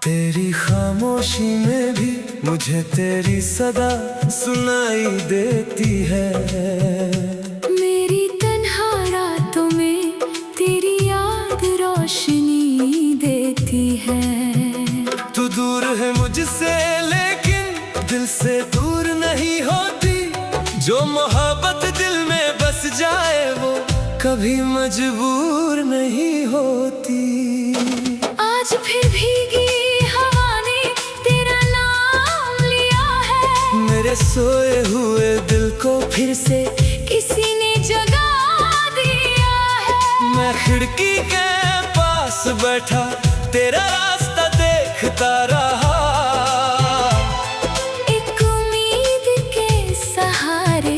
तेरी खामोशी में भी मुझे तेरी सदा सुनाई देती है। मेरी तन्हा रातों में तेरी याद रोशनी देती है। तू दूर है मुझसे लेकिन दिल से दूर नहीं होती। जो मोहब्बत दिल में बस जाए वो कभी मजबूर नहीं होती। आज फिर भीगी मेरे सोए हुए दिल को फिर से किसी ने जगा दिया है। मैं खिड़की के पास बैठा तेरा रास्ता देखता रहा। एक उम्मीद के सहारे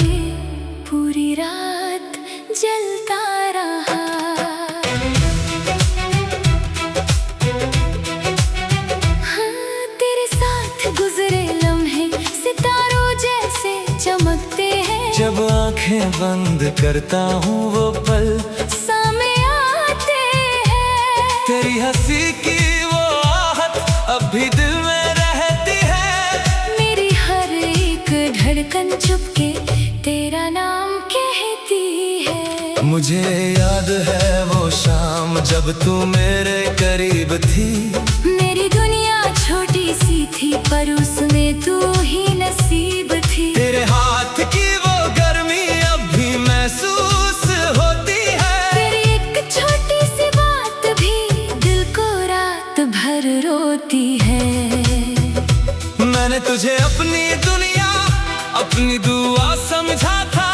पूरी रात जलता रहा। हाँ, तेरे साथ गुजरे लम्हे सितारों जैसे चमकते हैं। जब आंखें बंद करता हूँ वो पल सामने आते हैं। तेरी हंसी की वो आहट अब भी दिल में रहती है। मेरी हर एक धड़कन चुपके तेरा नाम कहती है। मुझे याद है वो शाम जब तू मेरे करीब थी। मेरी दुनिया छोटी सी थी पर उसमें तू ही नसीब थी। तेरे हाथ की वो गर्मी अब भी महसूस होती है। तेरी एक छोटी सी बात भी दिल को रात भर रोती है। मैंने तुझे अपनी दुनिया अपनी दुआ समझा था।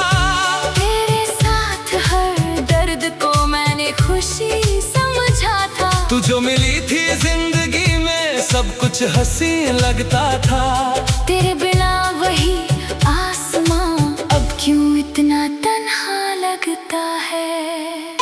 तेरे साथ हर दर्द को मैंने खुशी समझा था। तू जो मिली थी जिंदगी में सब कुछ हंसी लगता था। तेरे बिना वही आसमां अब क्यों इतना तन्हा लगता है।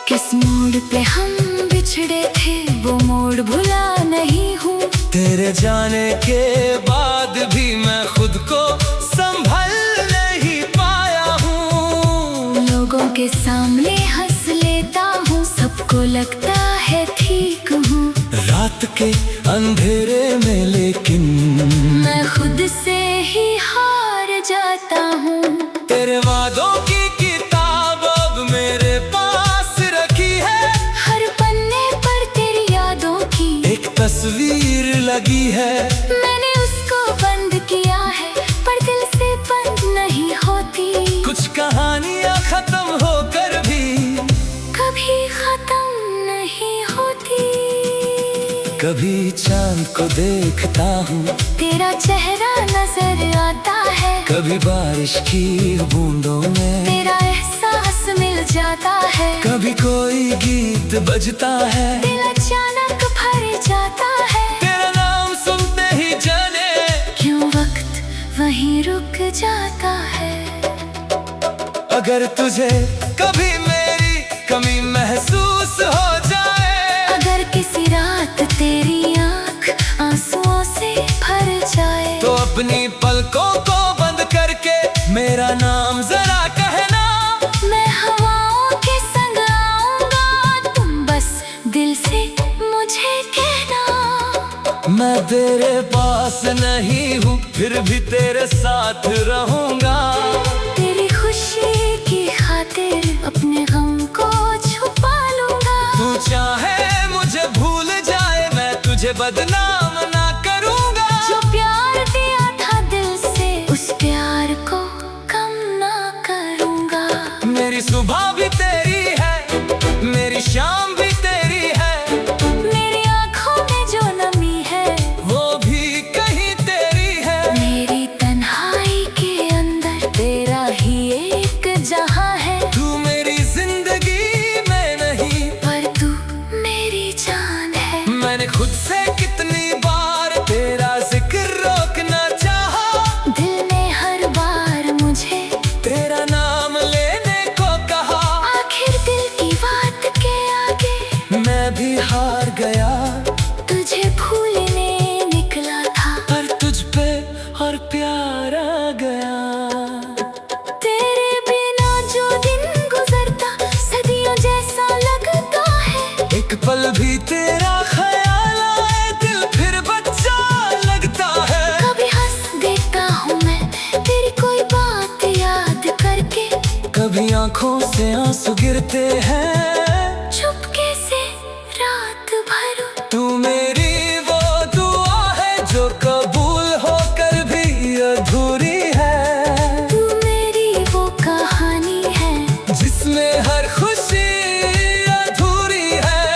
किस मोड़ पे हम बिछड़े थे वो मोड़ भुला नहीं हूँ। तेरे जाने के बाद भी मैं खुद को संभल नहीं पाया हूँ। लोगों के सामने हंस लेता हूँ सबको लगता है ठीक हूँ। रात के अंधेरे में लेकिन मैं खुद से ही हार जाता हूँ। तेरे वादों की किताब अब मेरे पास रखी है। हर पन्ने पर तेरी यादों की एक तस्वीर लगी है। मैंने उसको बंद किया है पर दिल से बंद नहीं होती। कुछ कहानियां खत्म होकर भी कभी खत्म नहीं होती। कभी चांद को देखता हूँ तेरा चेहरा नजर आता है। कभी बारिश की बूंदों में तेरा एहसास मिल जाता है। कभी कोई गीत बजता है। दिल अचानक भर जाता है। तेरा नाम सुनते ही जाने क्यों वक्त वहीं रुक जाता है। अगर तुझे कभी मेरी कमी महसूस हो जाए। अगर किसी रात तेरी आँख आंसुओं से भर जाए। तो अपनी पलकों को बंद करके मेरा नाम जरा कहना। मैं हवाओं के संग आऊंगा तुम बस दिल से मुझे कहना। मैं तेरे पास नहीं हूँ फिर भी तेरे साथ रहूंगा। तेरी खुशी की खातिर अपने गम को छुपा लूंगा। तू चाहे मुझे भूल जाए मैं तुझे बदनाम ना करूंगा। जो प्यार दिया था दिल से उस प्यार को कम ना करूंगा। मेरी सुबह भी तेरी है मेरी शाम भी तेरी है। मेरी आँखों में जो नमी है वो भी कहीं तेरी है। मेरी तन्हाई के अंदर से आंसू गिरते हैं। चुपके से रात भर तू मेरी वो दुआ है जो कबूल होकर भी अधूरी है। तू मेरी वो कहानी है जिसमें हर खुशी अधूरी है।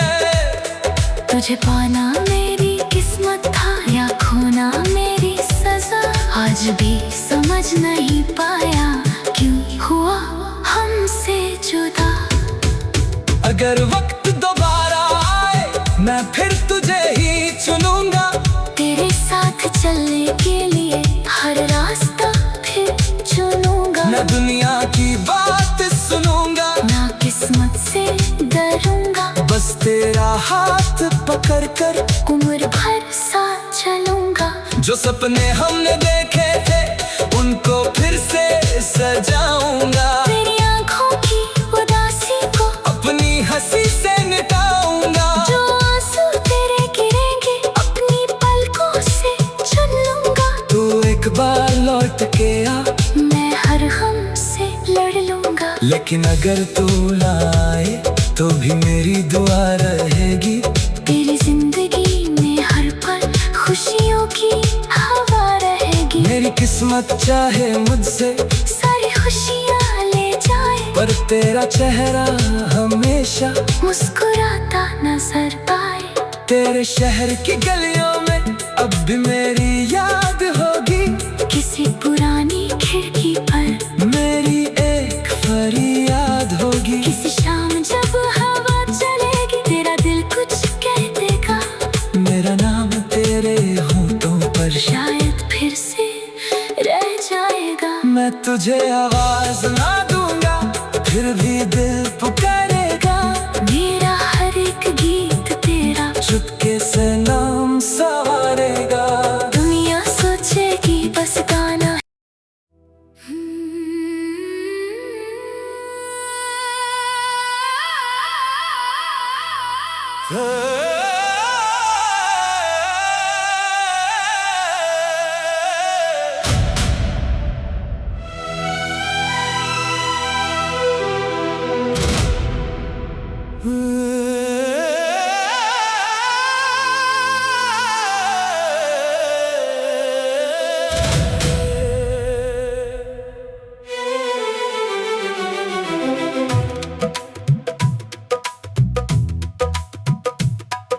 तुझे पाना मेरी किस्मत था या खोना मेरी सजा। आज भी समझ नहीं पाया क्यों हुआ हमसे जुदा। अगर वक्त दोबारा आए मैं फिर तुझे ही चुनूंगा। तेरे साथ चलने के लिए हर रास्ता फिर चुनूंगा। न दुनिया की बात सुनूंगा ना किस्मत से डरूंगा। बस तेरा हाथ पकड़ कर उम्र भर साथ चलूंगा। जो सपने हमने देखे थे उनको फिर से सजाऊंगा। तेरी आंखों की उदासी को अपनी हंसी से मिटाऊंगा। जो आंसू तेरे गिरेंगे अपनी पलकों से चुन लूंगा। तू एक बार लौट के आ मैं हर गम से लड़ लूंगा। लेकिन अगर तू ना आए तो भी मेरी दुआ रहेगी। तेरी जिंदगी में हर पल खुशियों की हवा रहेगी। मेरी किस्मत चाहे मुझसे सारी खुशियाँ ले जाए पर तेरा चेहरा हमेशा मुस्कुराता नजर आए। तेरे शहर की गलियों में अब भी मेरी याद होगी। किसी पुरानी खिड़की पर मेरी एक फरियाद होगी। किसी शाम जब हवा चलेगी तेरा दिल कुछ कह देगा। मेरा नाम तेरे होठों पर शायद फिर से रह जाएगा। मैं तुझे आवाज ना दूंगा फिर भी दिल पुकारेगा। मेरा हर एक गीत तेरा चुपके से नाम सवारेगा। दुनिया सोचेगी बस गाना।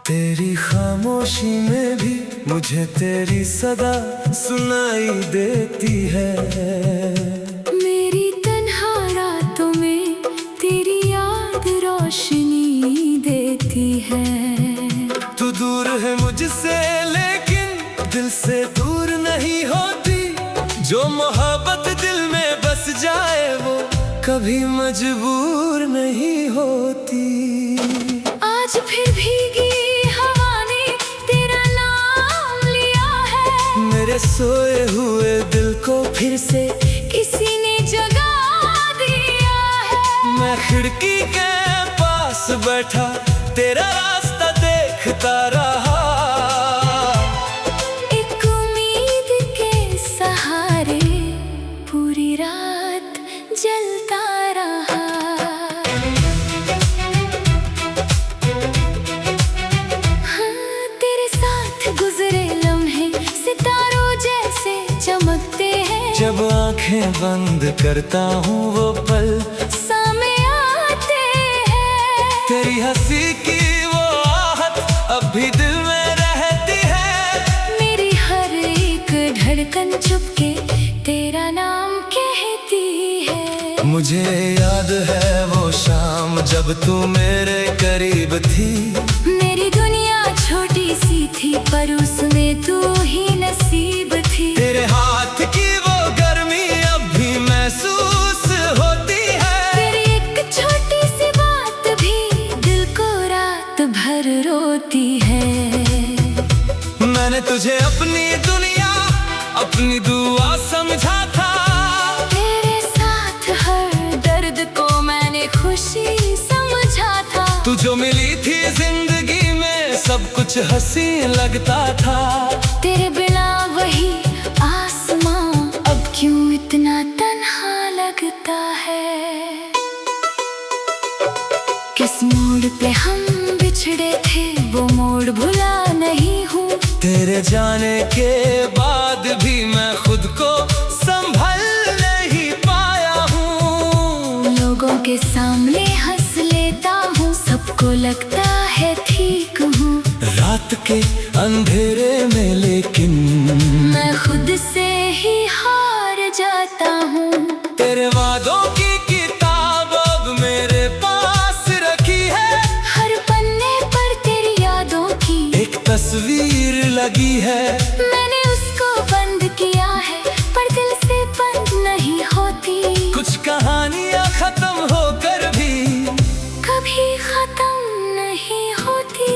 तेरी खामोशी में भी मुझे तेरी सदा सुनाई देती है। मेरी तन्हा रातों में तेरी याद रोशनी देती है। तू दूर है मुझसे लेकिन दिल से दूर नहीं होती। जो मोहब्बत दिल में बस जाए वो कभी मजबूर नहीं होती। आज फिर भीगी हवा ने तेरा नाम लिया है। मेरे सोए हुए दिल को फिर से किसी ने जगा दिया है। मैं खिड़की के पास बैठा तेरा रास्ता देखता रहा। एक उम्मीद के सहारे पूरी रात जलता रहा। हाँ, तेरे साथ गुजरे लम्हे सितारों जैसे चमकते हैं। जब आंखें बंद करता हूँ वो पल सामने आते हैं। तेरी हंसी की वो आहट अब भी दिल में रहती है। मेरी हर एक धड़कन चुपके तेरा नाम कहती है। मुझे याद है वो शाम जब तू मेरे करीब थी। मेरी दुनिया छोटी सी थी पर उसमें तू ही नसीब थी। तेरे हाथ की वो गर्मी अब भी महसूस होती है। तेरी एक छोटी सी बात भी दिल को रात भर रोती है। मैंने तुझे अपनी दुनिया अपनी दुआ समझा था। तेरे साथ हर दर्द को मैंने खुशी समझा था। तू जो मिली थी जिंदगी में सब कुछ हंसी लगता था। तेरे बिना वही आसमां अब क्यों इतना तन्हा लगता है। किस मोड़ पे हम बिछड़े थे वो मोड़ भुला नहीं हूँ। तेरे जाने के बाद भी मैं खुद को संभल नहीं पाया हूँ। लोगों के सामने हंस लेता हूँ, सबको लगता है ठीक हूँ। रात के अंधेरे में लेकिन मैं खुद से ही हार जाता हूँ। तेरे वादों की किताब अब मेरे पास रखी है। हर पन्ने पर तेरी यादों की एक तस्वीर लगी है। मैंने उसको बंद किया है पर दिल से बंद नहीं होती। कुछ कहानियां खत्म होकर भी कभी खत्म नहीं होती।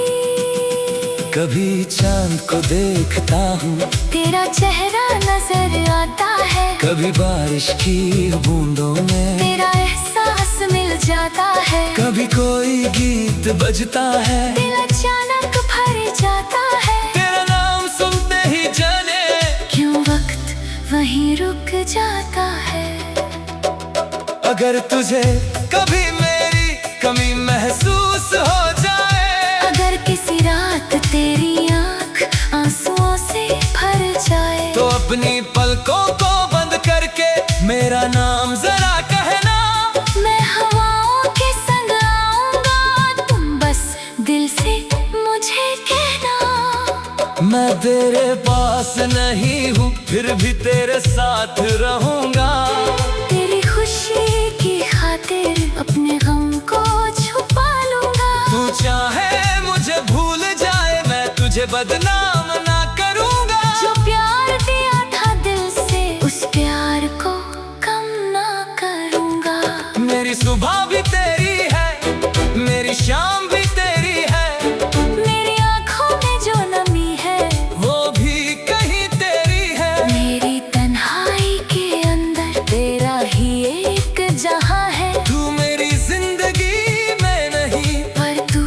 कभी चांद को देखता हूँ, तेरा चेहरा नजर आता है। कभी बारिश की बूंदों में तेरा एहसास मिल जाता है। कभी कोई गीत बजता है, दिल अचानक भर जाता है। तेरा नाम सुनते ही जाने क्यों वक्त वहीं रुक जाता है। अगर तुझे कभी मेरी कमी महसूस हो जाए, अगर किसी रात तेरी आँख आंसुओं से भर जाए, तो अपनी पलकों को बंद करके मेरा नाम जरा कहना। मैं हवाओं के संग आऊंगा, तुम बस दिल से मुझे कहना। मैं तेरे पास नहीं हूँ फिर भी तेरे साथ रहूंगा। तेरी खुशी की खातिर अपने गम को छुपा लूंगा। तू चाहे मुझे भूल जाए, मैं तुझे बदनाम ना करूंगा। जो प्यार दिया था दिल से उस प्यार को कम ना करूंगा। मेरी सुबह भी तेरी है, मेरी शाम भी तेरी है, मेरी आँखों में जो नमी है वो भी कहीं तेरी है। मेरी तन्हाई के अंदर तेरा ही एक जहां है। तू मेरी जिंदगी में नहीं पर तू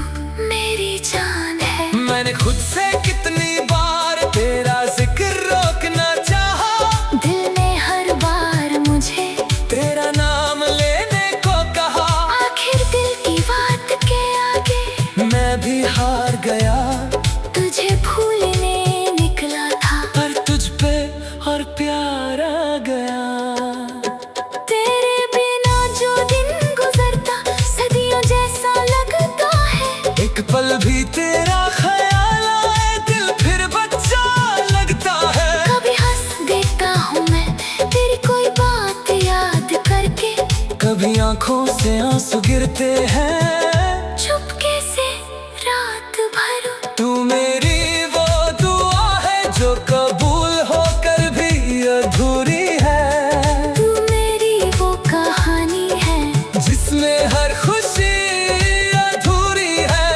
मेरी जान है। मैंने खुद से कितनी बार तेरा जिक्र रोकना चाहा, दिल ने हर बार मुझे तेरा नाम लेने को कहा। आखिर दिल की बात के आगे मैं भी हार गया, तुझे भूलने निकला था। पर तुझ पे और प्यार आ गया। तेरे बिना जो दिन गुजरता सदियों जैसा लगता है। एक पल भी तेरा ख्याल आए दिल फिर बच्चा लगता है। कभी हंस देता हूँ मैं तेरी कोई बात याद करके, कभी आंखों से आंसू गिरते हैं। चुपके से रात भर तू मेरी वो दुआ है जो कबूल होकर भी अधूरी है। तू मेरी वो कहानी है जिसमें हर खुशी अधूरी है।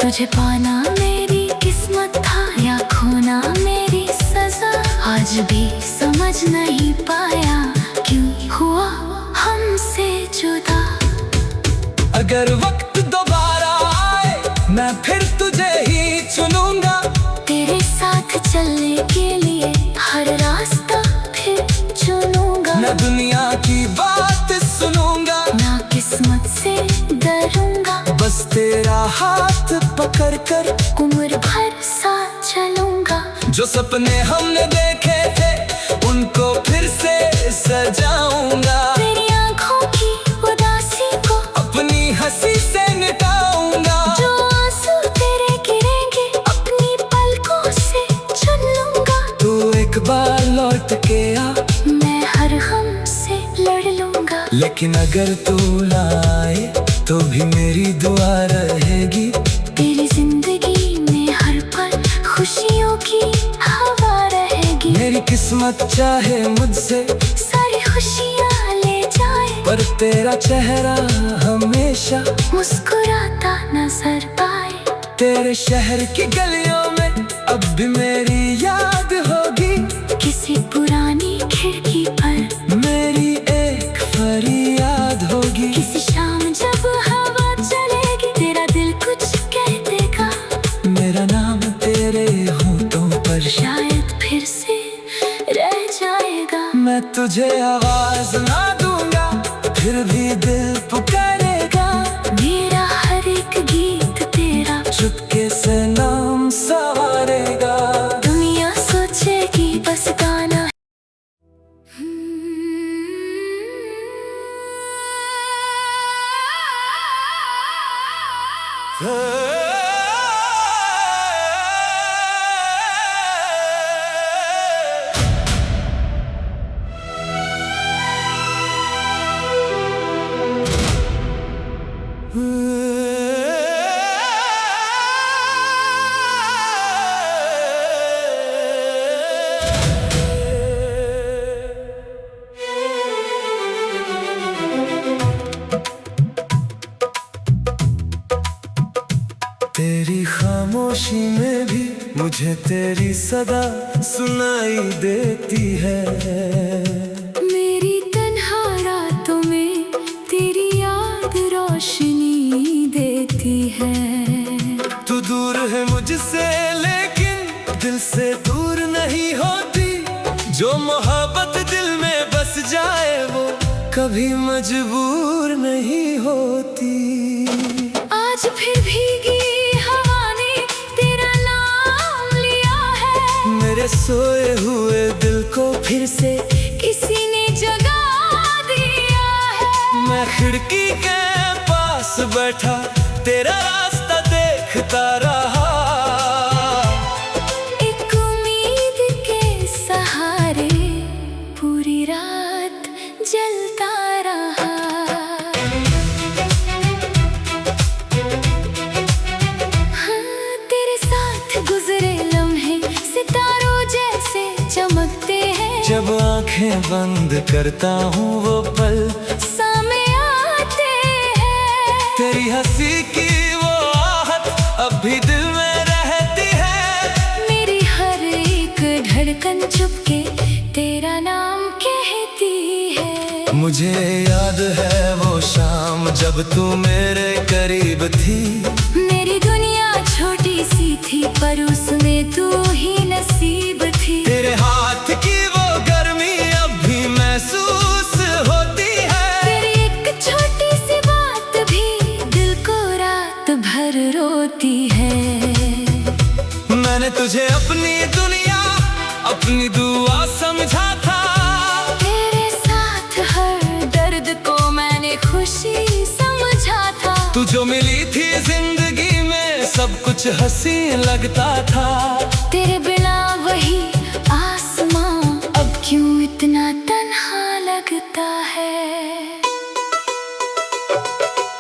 तुझे पाना मेरी किस्मत था या खोना मेरी सजा। आज भी समझ नहीं पाया क्यों हुआ हमसे जुदा। अगर वक्त दोबारा आए मैं फिर तुझे ही चुनूंगा। तेरे साथ चलने के लिए हर रास्ता फिर चुनूंगा। न दुनिया की बात सुनूंगा, ना किस्मत से डरूंगा। बस तेरा हाथ पकड़ कर उम्र भर साथ चलूंगा। जो सपने हमने देखे थे उनको फिर से सजाऊंगा। तेरी आंखों की उदासी को अपनी हंसी से मिटाऊंगा। जो आंसू तेरे गिरेंगे अपनी पलकों से चुन लूंगा। तू एक बार लौट के आ, मैं हर गम से लड़ लूंगा। लेकिन अगर तू ना आए तो भी मेरी दुआ रहेगी। तेरी जिंदगी में हर पल खुशियों की हवा रहेगी। मेरी किस्मत चाहे मुझसे सारी खुशियाँ ले जाए, पर तेरा चेहरा हमेशा मुस्कुराता नजर आए। तेरे शहर की गलियों में अब भी मेरी याद होगी। किसी पुरानी खिड़की पर मेरी एक फरियाद होगी। किसी शाम जब हवा चलेगी तेरा दिल कुछ कह देगा। मेरा नाम तेरे होठों पर शायद फिर से रह जाएगा। मैं तुझे आवाज ना दूंगा फिर भी दिल पुकारेगा। चुपके से नाम सवारेगा। दुनिया सोचेगी बस गाना तेरी खामोशी में भी मुझे तेरी सदा सुनाई देती है। मेरी तन्हा रातों में तेरी याद रोशनी देती है। तू दूर है मुझसे लेकिन दिल से दूर नहीं होती। जो मोहब्बत दिल में बस जाए वो कभी मजबूर नहीं होती। आज फिर भीगी हवा ने तेरा नाम लिया है। मेरे सोए हुए दिल को फिर से किसी ने जगा दिया है। मैं खिड़की के पास बैठा तेरा रास्ता देखता रहा। एक उम्मीद के सहारे पूरी रात जलता रहा। हाँ, तेरे साथ गुजरे लम्हे सितारों जैसे चमकते हैं। जब आंखें बंद करता हूँ वो पल सामने आते हैं। तेरी हंसी की वो आहट अब भी दिल में रहती है। मेरी हर एक धड़कन चुपके तेरा नाम कहती है। मुझे याद है वो शाम जब तू मेरे करीब थी। मेरी दुनिया छोटी सी थी पर उसमें तू ही नसीब थी। तेरे हाथ की वो गर्मी अब भी महसूस होती है। तेरी एक छोटी सी बात भी दिल को रात भर रोती है। मैंने तुझे अपनी दुनिया अपनी दुआ समझा था। तेरे साथ हर दर्द को मैंने खुशी समझा था। तू जो मिली थी जिंदगी में सब कुछ हंसी लगता था। तेरे बिना वही आसमां अब क्यों इतना तन्हा लगता है।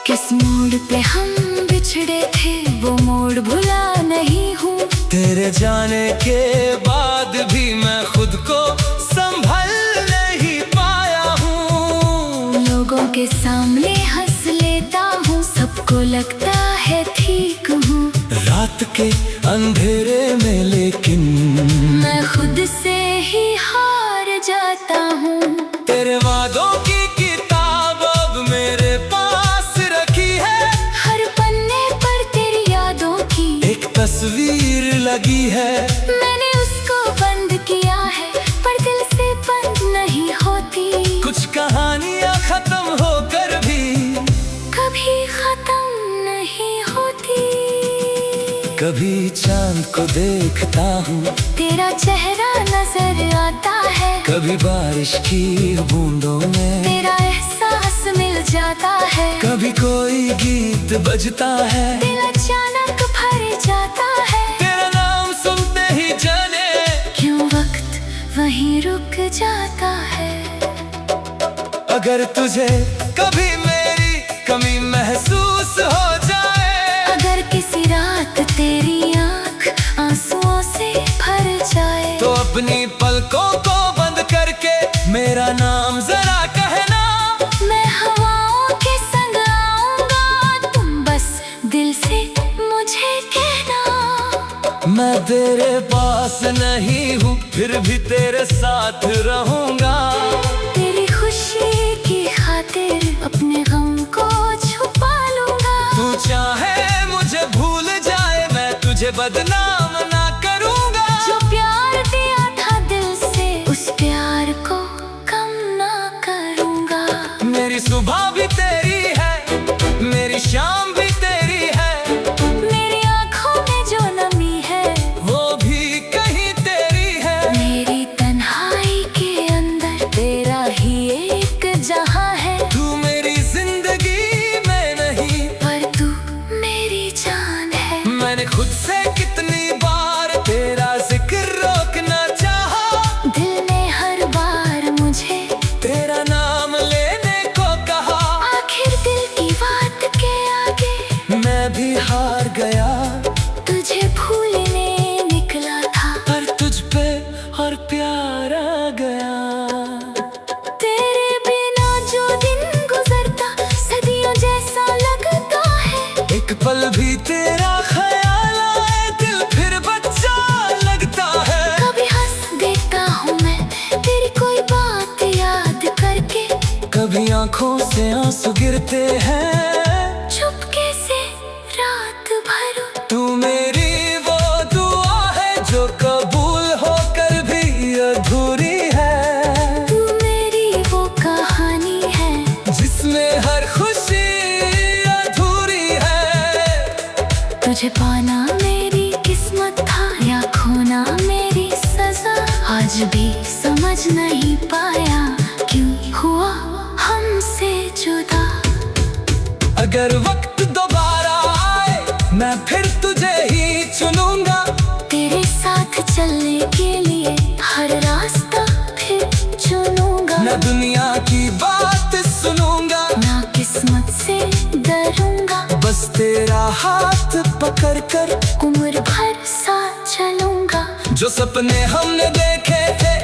किस मोड़ पे हम बिछड़े थे वो मोड़ भुला नहीं हूँ। तेरे जाने के बाद भी मैं खुद को संभल नहीं पाया हूँ। लोगों के सामने हंस लेता हूँ सबको लगता है ठीक हूँ। रात के अंधेरे में लेकिन मैं खुद से ही हार जाता हूँ। तेरे वादों की किताब अब मेरे पास रखी है। हर पन्ने पर तेरी यादों की एक तस्वीर लगी है। मैंने उसको बंद किया है पर दिल से बंद नहीं होती। कुछ कहानियां खत्म होकर भी कभी खत्म नहीं होती। कभी चांद को देखता हूँ तेरा चेहरा नजर आता है। कभी बारिश की बूंदों में तेरा एहसास मिल जाता है। कभी कोई गीत बजता है। दिल अचानक भर जाता है। तेरा नाम सुनते ही जाने क्यों वक्त वहीं रुक जाता है। अगर तुझे कभी मेरी कमी महसूस हो जाए। अगर किसी रात तेरी आँख आंसुओं से भर जाए। तो अपनी पलकों को बंद करके मेरा नाम जरा कहना। मैं हवाओं के संग आऊंगा तुम बस दिल से मुझे कहना। मैं तेरे पास नहीं हूँ फिर भी तेरे साथ रहूंगा। तेरी खुशी की खातिर अपने गम को छुपा लूंगा। तू चाहे मुझे भूल जाए मैं तुझे बदनाम ना करूंगा। जो प्यार दिया था दिल से उस प्यार को कम ना करूंगा। मेरी सुबह भी तेरी है मेरी शाम भी तेरी है। मेरी आँखों आंखों से आंसू गिरते हैं। चुपके से रात भर तू मेरी वो दुआ है जो कबूल होकर भी अधूरी है। तू मेरी वो कहानी है जिसमें हर खुशी अधूरी है। तुझे पाना मेरी किस्मत था या खोना मेरी सजा। आज भी समझ नहीं पाया क्यों हुआ हमसे जुदा। अगर वक्त दोबारा आए मैं फिर तुझे ही चुनूंगा। तेरे साथ चलने के लिए हर रास्ता फिर चुनूंगा। न दुनिया की बात सुनूंगा ना किस्मत से डरूंगा। बस तेरा हाथ पकड़ कर उम्र भर साथ चलूंगा। जो सपने हमने देखे थे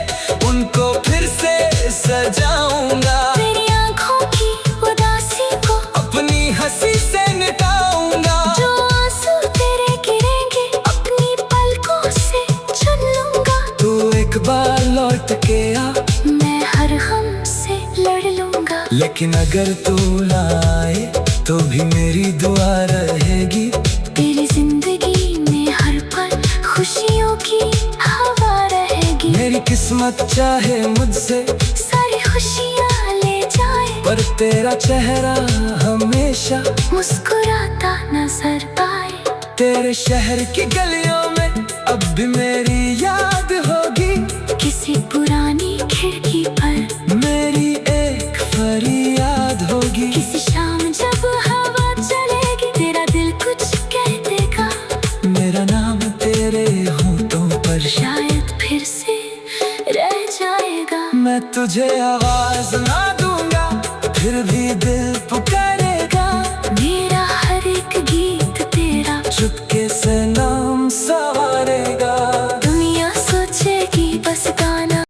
उनको फिर से सजाऊंगा। तेरी आंखों की उदासी को अपनी हंसी से मिटाऊंगा। जो आंसू तेरे गिरेंगे अपनी पलकों से चुन लूंगा। तू एक बार लौट के आ मैं हर गम से लड़ लूंगा। लेकिन अगर तू ना आए तो भी मेरी दुआ रहेगी। तेरी जिंदगी में हर पल खुशियों की हवा रहेगी। मेरी किस्मत चाहे मुझसे सारी खुशियाँ ले जाए पर तेरा चेहरा हमेशा मुस्कुराता नजर आए। तेरे शहर की गलियों में अब भी मेरी याद होगी। किसी पुरानी खिड़की पर मेरी एक फरियाद होगी। किसी शाम जब हवा चलेगी तेरा दिल कुछ कह देगा। मेरा नाम तेरे होठों पर शायद फिर से रह जाएगा। मैं तुझे आवाज ना दूंगा फिर भी दिल पुकारेगा। मेरा हर एक गीत तेरा चुपके से नाम सवारेगा।